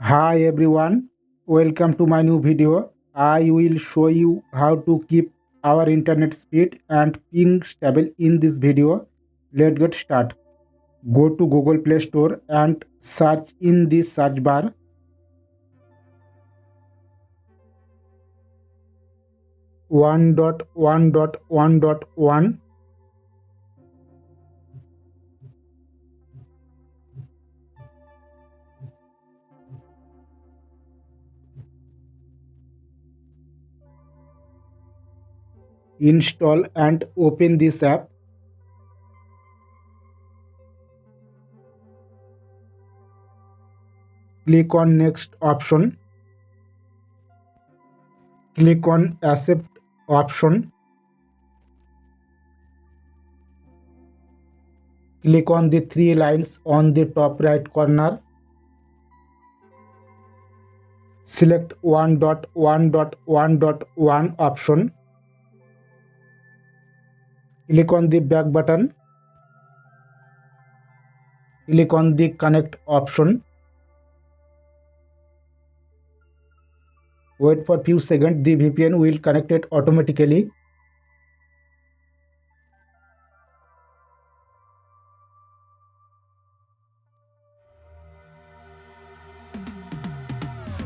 Hi everyone, welcome to my new video. I will show you how to keep our internet speed and ping stable in this video. Let's get start. Go to Google Play Store and search in the search bar 1.1.1.1. Install and open this app. Click on next option. Click on accept option. Click on the three lines on the top right corner. Select 1.1.1.1 option. Click on the back button. Click on the connect option. Wait for few seconds, the VPN will connect it automatically.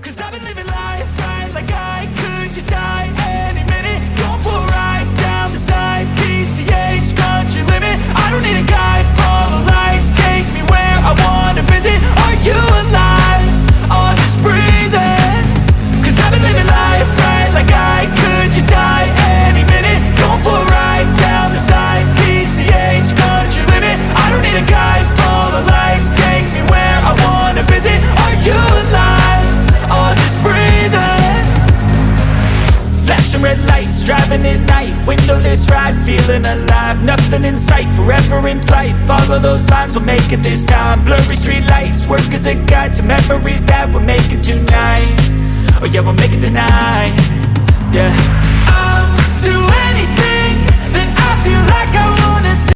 Cause I've been living life right like I could just die any minute. Going for a ride down the side, PCH, country limit. I don't need a guide, follow lights, take me where I wanna visit. Are you alive? Or just breathing? Cause I've been living life right like I could just die any minute. Going for a ride down the side, PCH, country limit. I don't need a guide, follow lights, take me where I wanna visit. Are you alive? Or just breathing? Flashing red lights, driving at night, windowless ride, feeling alive. Nothing in sight, forever in flight. Follow those lines, we'll make it this time. Blurry street lights, work as a guide to memories that we're making tonight. Oh yeah, we'll make it tonight. Yeah.